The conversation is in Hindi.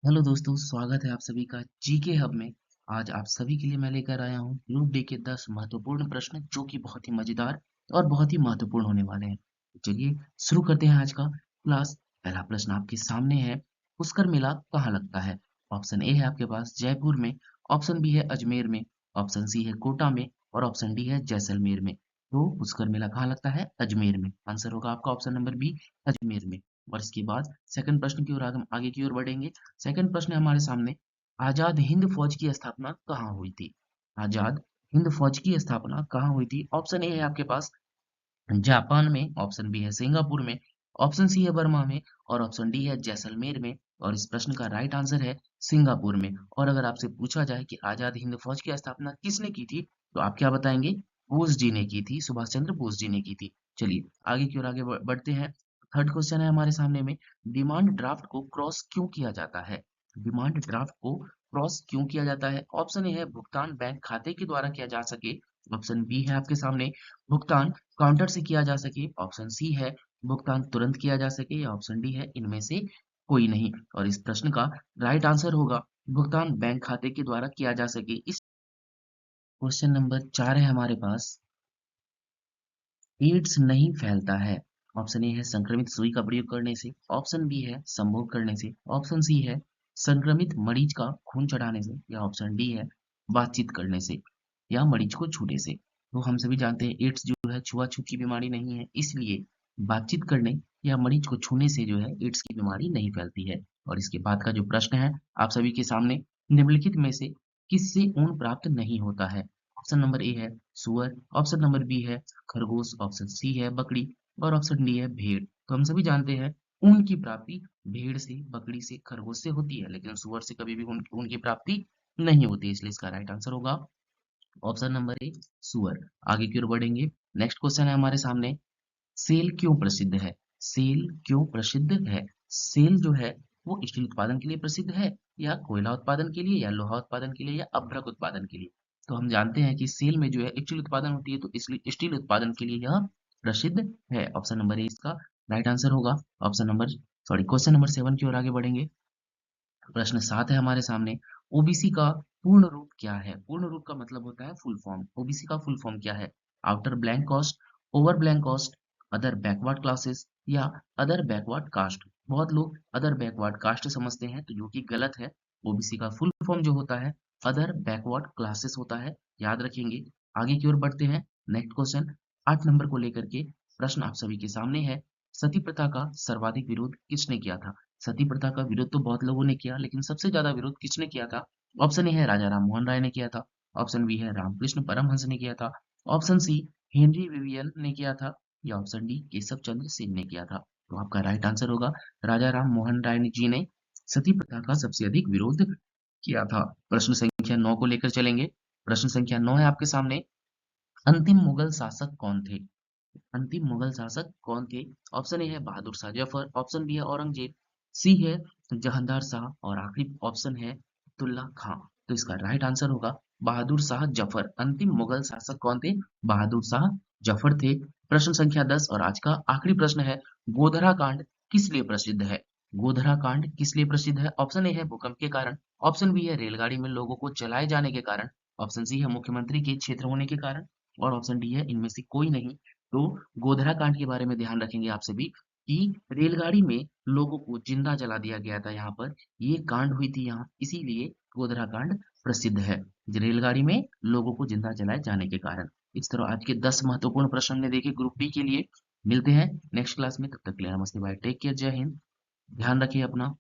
हेलो दोस्तों, स्वागत है आप सभी का जीके हब में। आज आप सभी के लिए मैं लेकर आया हूँ ग्रुप डी के 10 महत्वपूर्ण प्रश्न जो कि बहुत ही मजेदार और बहुत ही महत्वपूर्ण होने वाले हैं। तो चलिए शुरू करते हैं आज का क्लास। पहला प्रश्न आपके सामने है, पुष्कर मेला कहाँ लगता है? ऑप्शन ए है आपके पास जयपुर में, ऑप्शन बी है अजमेर में, ऑप्शन सी है कोटा में और ऑप्शन डी है जैसलमेर में। तो पुष्कर मेला कहाँ लगता है? अजमेर में। आंसर होगा आपका ऑप्शन नंबर बी, अजमेर में। और इसके बाद सेकंड प्रश्न की ओर आगे की ओर बढ़ेंगे। सेकंड प्रश्न है हमारे सामने, आजाद हिंद फौज की स्थापना कहाँ हुई थी? आजाद हिंद फौज की स्थापना कहाँ हुई थी? ऑप्शन ए है आपके पास जापान में, ऑप्शन बी है सिंगापुर में, ऑप्शन सी है बर्मा में और ऑप्शन डी है जैसलमेर में। और इस प्रश्न का राइट आंसर है सिंगापुर में। और अगर आपसे पूछा जाए कि आजाद हिंद फौज की स्थापना किसने की थी, तो आप क्या बताएंगे? बोस जी ने की थी, सुभाष चंद्र बोस जी ने की थी। चलिए आगे की ओर आगे बढ़ते हैं। थर्ड क्वेश्चन है हमारे सामने में, डिमांड ड्राफ्ट को क्रॉस क्यों किया जाता है? डिमांड ड्राफ्ट को क्रॉस क्यों किया जाता है? ऑप्शन ए है भुगतान बैंक खाते के द्वारा किया जा सके, ऑप्शन बी है आपके सामने भुगतान काउंटर से किया जा सके, ऑप्शन सी है भुगतान तुरंत किया जा सके या ऑप्शन डी है इनमें से कोई नहीं। और इस प्रश्न का राइट आंसर होगा भुगतान बैंक खाते के द्वारा किया जा सके। इस क्वेश्चन नंबर 4 है हमारे पास, एड्स नहीं फैलता है। ऑप्शन ए है संक्रमित सुई का प्रयोग करने से, ऑप्शन बी है संभोग करने से, ऑप्शन सी है संक्रमित मरीज का खून चढ़ाने से या ऑप्शन डी है बातचीत करने से या मरीज को छूने से। तो हम सभी जानते हैं एड्स जो है छुआछूत की बीमारी नहीं है, इसलिए बातचीत करने या मरीज को छूने से जो है एड्स की बीमारी नहीं फैलती है। और इसके बाद का जो प्रश्न है आप सभी के सामने, निम्नलिखित में से किससे ऊन प्राप्त नहीं होता है? ऑप्शन नंबर ए है सुअर, ऑप्शन नंबर बी है खरगोश, ऑप्शन सी है बकरी और ऑप्शन डी है भेड़। तो हम सभी जानते हैं ऊन की प्राप्ति भेड़ से, बकरी से, खरगोश से होती है, लेकिन सुअर से कभी भी ऊन की प्राप्ति नहीं होती। इसलिए इसका राइट आंसर होगा ऑप्शन नंबर ए सुअर। आगे की ओर बढ़ेंगे। नेक्स्ट क्वेश्चन है हमारे सामने, सेल क्यों प्रसिद्ध है? सेल क्यों प्रसिद्ध है? सेल जो है वो स्टील उत्पादन के लिए प्रसिद्ध है या कोयला उत्पादन के लिए या लोहा उत्पादन के लिए या अभ्रक उत्पादन के लिए? तो हम जानते हैं कि सेल में जो है स्टील उत्पादन होती है, तो इसलिए स्टील उत्पादन के लिए यह प्रसिद्ध है। ऑप्शन नंबर ए इसका राइट आंसर होगा। ऑप्शन नंबर क्वेश्चन नंबर 7 की ओर आगे बढ़ेंगे। प्रश्न 7 है हमारे सामने, ओबीसी का पूर्ण रूप क्या है? पूर्ण रूप का मतलब होता है फुल फॉर्म। ओबीसी का फुल फॉर्म क्या है? Outer blank caste, over blank caste, other backward classes या अदर बैकवर्ड कास्ट। बहुत लोग अदर बैकवर्ड कास्ट समझते हैं, तो जो कि गलत है। ओबीसी का फुल फॉर्म जो होता है अदर बैकवर्ड क्लासेस होता है, याद रखेंगे। आगे की ओर बढ़ते हैं। नेक्स्ट क्वेश्चन 8 नंबर को लेकर के प्रश्न आप सभी के सामने है, सती प्रथा का सर्वाधिक विरोध किसने किया था? सती प्रथा का विरोध तो बहुत लोगों ने किया, लेकिन सबसे ज्यादा विरोध किसने किया था? ऑप्शन ए है राजा राम मोहन राय ने किया था, ऑप्शन बी है रामकृष्ण परमहंस ने किया था, ऑप्शन सी हेनरी विवियन ने किया था या ऑप्शन डी केशव चंद्र सेन ने किया था। तो आपका राइट आंसर होगा राजा राम मोहन राय जी ने सती प्रथा का सबसे अधिक विरोध किया था। प्रश्न संख्या 9 को लेकर चलेंगे। प्रश्न संख्या 9 है आपके सामने, अंतिम मुगल शासक कौन थे? अंतिम मुगल शासक कौन थे? ऑप्शन ए है बहादुर शाह जफर, ऑप्शन बी है औरंगजेब, सी है जहांदार शाह और आखिरी ऑप्शन है अब्दुल्ला खां। तो इसका राइट आंसर होगा बहादुर शाह जफर। अंतिम मुगल शासक कौन थे? बहादुर शाह जफर थे। प्रश्न संख्या 10 और आज का आखिरी प्रश्न है, गोधरा कांड किस लिए प्रसिद्ध है? गोधरा कांड किस लिए प्रसिद्ध है? ऑप्शन ए है भूकंप के कारण, ऑप्शन बी है रेलगाड़ी में लोगों को जलाए जाने के कारण, ऑप्शन सी है मुख्यमंत्री के क्षेत्र होने के कारण और ऑप्शन डी है इनमें से कोई नहीं। तो गोधरा कांड के बारे में ध्यान रखेंगे आप सभी कि रेलगाड़ी में लोगों को जिंदा जला दिया गया था यहाँ पर, ये कांड हुई थी यहाँ, इसीलिए गोधरा कांड प्रसिद्ध है, रेलगाड़ी में लोगों को जिंदा जलाए जाने के कारण। इस तरह आज के 10 महत्वपूर्ण प्रश्न हमने देखे ग्रुप बी के लिए। मिलते हैं नेक्स्ट क्लास में, तब तक के लिए नमस्ते, बाय, टेक केयर, जय हिंद, ध्यान रखिए अपना।